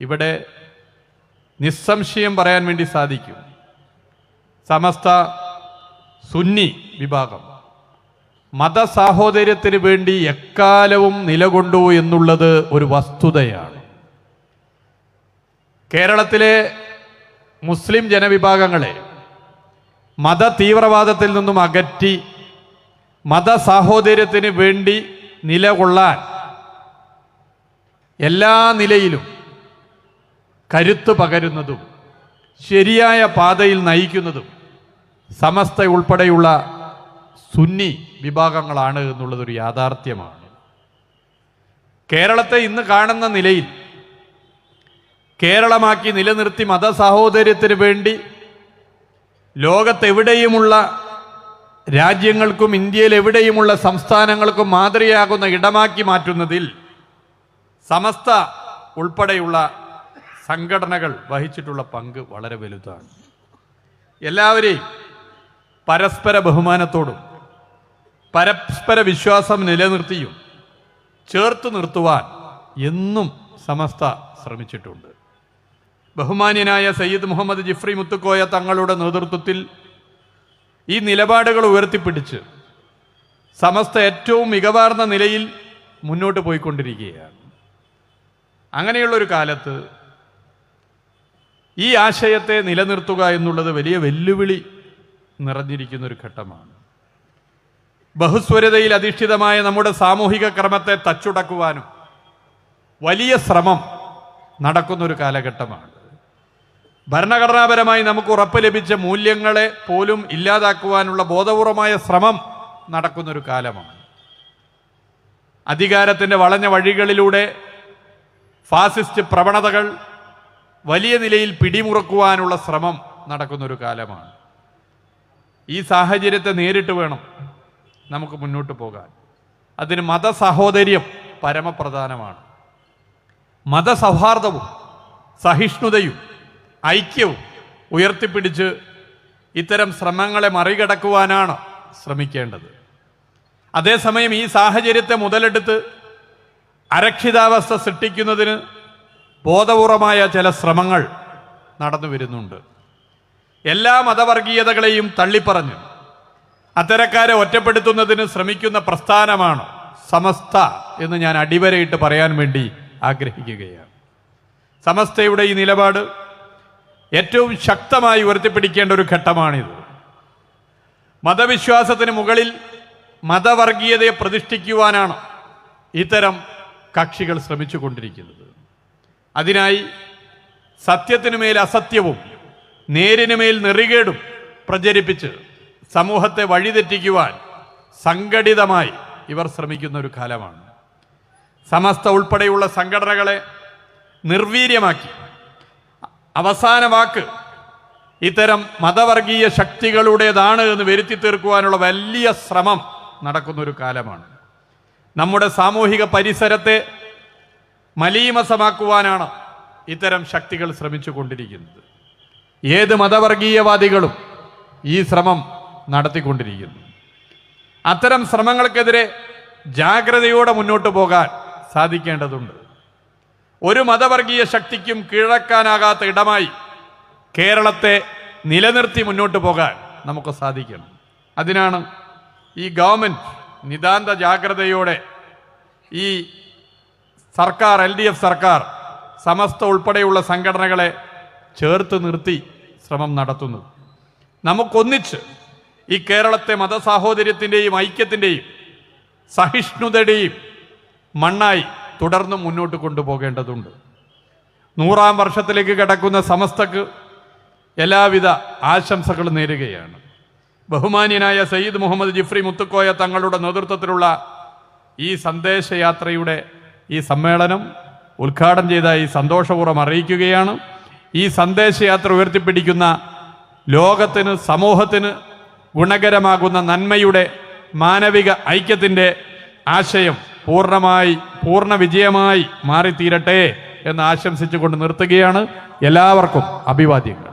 ഇവിടെ നിസ്സംശയം പറയാൻ വേണ്ടി സാധിക്കും, സമസ്ത സുന്നി വിഭാഗം മതസാഹോദര്യത്തിന് വേണ്ടി എക്കാലവും നിലകൊണ്ടു എന്നുള്ളത് ഒരു വസ്തുതയാണ്. കേരളത്തിലെ മുസ്ലിം ജനവിഭാഗങ്ങളെ മത തീവ്രവാദത്തിൽ നിന്നും അകറ്റി മതസാഹോദര്യത്തിന് വേണ്ടി നിലകൊള്ളാൻ എല്ലാ നിലയിലും കരുത്ത് പകരുന്നതും ശരിയായ പാതയിൽ നയിക്കുന്നതും സമസ്ത ഉൾപ്പെടെയുള്ള സുന്നി വിഭാഗങ്ങളാണ് എന്നുള്ളതൊരു യാഥാർത്ഥ്യമാണ്. കേരളത്തെ ഇന്ന് കാണുന്ന നിലയിൽ കേരളമാക്കി നിലനിർത്തി മതസാഹോദര്യത്തിന് വേണ്ടി ലോകത്തെവിടെയുമുള്ള രാജ്യങ്ങൾക്കും ഇന്ത്യയിൽ എവിടെയുമുള്ള സംസ്ഥാനങ്ങൾക്കും മാതൃകയാകുന്ന ഇടമാക്കി മാറ്റുന്നതിൽ സമസ്ത ഉൾപ്പെടെയുള്ള സംഘടനകൾ വഹിച്ചിട്ടുള്ള പങ്ക് വളരെ വലുതാണ്. എല്ലാവരെയും പരസ്പര ബഹുമാനത്തോടും പരസ്പര വിശ്വാസം നിലനിർത്തിയും ചേർത്ത് നിർത്തുവാൻ എന്നും സമസ്ത ശ്രമിച്ചിട്ടുണ്ട്. ബഹുമാന്യനായ സയ്യിദ് മുഹമ്മദ് ജിഫ്രി മുത്തുക്കോയ തങ്ങളുടെ നേതൃത്വത്തിൽ ഈ നിലപാടുകൾ ഉയർത്തിപ്പിടിച്ച് സമസ്ത ഏറ്റവും മികവാർന്ന നിലയിൽ മുന്നോട്ട് പോയിക്കൊണ്ടിരിക്കുകയാണ്. അങ്ങനെയുള്ളൊരു കാലത്ത് ഈ ആശയത്തെ നിലനിർത്തുക എന്നുള്ളത് വലിയ വെല്ലുവിളി നിറഞ്ഞിരിക്കുന്നൊരു ഘട്ടമാണ്. ബഹുസ്വരതയിൽ അധിഷ്ഠിതമായ നമ്മുടെ സാമൂഹിക ക്രമത്തെ തച്ചുടക്കുവാനും വലിയ ശ്രമം നടക്കുന്നൊരു കാലഘട്ടമാണ്. ഭരണഘടനാപരമായി നമുക്ക് ഉറപ്പ് ലഭിച്ച മൂല്യങ്ങളെ പോലും ഇല്ലാതാക്കുവാനുള്ള ബോധപൂർവമായ ശ്രമം നടക്കുന്നൊരു കാലമാണ്. അധികാരത്തിൻ്റെ വളഞ്ഞ വഴികളിലൂടെ ഫാസിസ്റ്റ് പ്രവണതകൾ വലിയ നിലയിൽ പിടിമുറുക്കുവാനുള്ള ശ്രമം നടക്കുന്നൊരു കാലമാണ്. ഈ സാഹചര്യത്തെ നേരിട്ട് വേണം നമുക്ക് മുന്നോട്ട് പോകാൻ. അതിന് മതസഹോദര്യം പരമപ്രധാനമാണ്. മതസൗഹാർദ്ദവും സഹിഷ്ണുതയും ഐക്യവും ഉയർത്തിപ്പിടിച്ച് ഇത്തരം ശ്രമങ്ങളെ മറികടക്കുവാനാണ് ശ്രമിക്കേണ്ടത്. അതേസമയം ഈ സാഹചര്യത്തെ മുതലെടുത്ത് അരക്ഷിതാവസ്ഥ സൃഷ്ടിക്കുന്നതിന് ബോധപൂർവമായ ചില ശ്രമങ്ങൾ നടന്നു വരുന്നുണ്ട്. എല്ലാ മതവർഗീയതകളെയും തള്ളിപ്പറഞ്ഞ് അത്തരക്കാരെ ഒറ്റപ്പെടുത്തുന്നതിന് ശ്രമിക്കുന്ന പ്രസ്ഥാനമാണ് സമസ്ത എന്ന് ഞാൻ അടിവരയിട്ട് പറയാൻ വേണ്ടി ആഗ്രഹിക്കുകയാണ്. സമസ്തയുടെ ഈ നിലപാട് ഏറ്റവും ശക്തമായി ഉയർത്തിപ്പിടിക്കേണ്ട ഒരു ഘട്ടമാണിത്. മതവിശ്വാസത്തിന് മുകളിൽ മതവർഗീയതയെ പ്രതിഷ്ഠിക്കുവാനാണ് ഇത്തരം കക്ഷികൾ ശ്രമിച്ചു കൊണ്ടിരിക്കുന്നത്. അതിനായി സത്യത്തിനുമേൽ അസത്യവും നേരിനുമേൽ നെറികേടും പ്രചരിപ്പിച്ച് സമൂഹത്തെ വഴിതെറ്റിക്കുവാൻ സംഘടിതമായി ഇവർ ശ്രമിക്കുന്ന ഒരു കാലമാണ്. സമസ്ത ഉൾപ്പെടെയുള്ള സംഘടനകളെ നിർവീര്യമാക്കി അവസാന വാക്ക് ഇത്തരം മതവർഗീയ ശക്തികളുടേതാണ് എന്ന് വരുത്തി തീർക്കുവാനുള്ള വലിയ ശ്രമം നടക്കുന്നൊരു കാലമാണ്. നമ്മുടെ സാമൂഹിക പരിസരത്തെ മലീമസമാക്കുവാനാണ് ഇത്തരം ശക്തികൾ ശ്രമിച്ചു കൊണ്ടിരിക്കുന്നത്. ഏത് മതവർഗീയവാദികളും ഈ ശ്രമം നടത്തിക്കൊണ്ടിരിക്കുന്നു. അത്തരം ശ്രമങ്ങൾക്കെതിരെ ജാഗ്രതയോടെ മുന്നോട്ട് പോകാൻ സാധിക്കേണ്ടതുണ്ട്. ഒരു മതവർഗീയ ശക്തിക്കും കീഴടക്കാനാകാത്ത ഇടമായി കേരളത്തെ നിലനിർത്തി മുന്നോട്ട് പോകാൻ നമുക്ക് സാധിക്കണം. അതിനാണ് ഈ ഗവൺമെൻറ് നിതാന്ത ജാഗ്രതയോടെ ഈ സർക്കാർ LDF സർക്കാർ സമസ്ത ഉൾപ്പെടെയുള്ള സംഘടനകളെ ചേർത്ത് നിർത്തി ശ്രമം നടത്തുന്നത്. നമുക്കൊന്നിച്ച് ഈ കേരളത്തെ മതസാഹോദര്യത്തിൻ്റെയും ഐക്യത്തിൻ്റെയും സഹിഷ്ണുതയുടെയും മണ്ണായി തുടർന്ന് മുന്നോട്ട് കൊണ്ടുപോകേണ്ടതുണ്ട്. 100-ാം വർഷത്തിലേക്ക് കടക്കുന്ന സമസ്തക്ക് എല്ലാവിധ ആശംസകളും നേരുകയാണ്. ബഹുമാന്യനായ സയ്യിദ് മുഹമ്മദ് ജിഫ്രി മുത്തുക്കോയ തങ്ങളുടെ നേതൃത്വത്തിലുള്ള ഈ സന്ദേശയാത്രയുടെ ഈ സമ്മേളനം ഉദ്ഘാടനം ചെയ്തതായി സന്തോഷപൂർവ്വം അറിയിക്കുകയാണ്. ഈ സന്ദേശയാത്ര ഉയർത്തിപ്പിടിക്കുന്ന ലോകത്തിന് സമൂഹത്തിന് ഗുണകരമാകുന്ന നന്മയുടെ മാനവിക ഐക്യത്തിൻ്റെ ആശയം പൂർണ്ണ വിജയമായി മാറിത്തീരട്ടെ എന്ന് ആശംസിച്ചുകൊണ്ട് നിർത്തുകയാണ്. എല്ലാവർക്കും അഭിവാദ്യങ്ങൾ.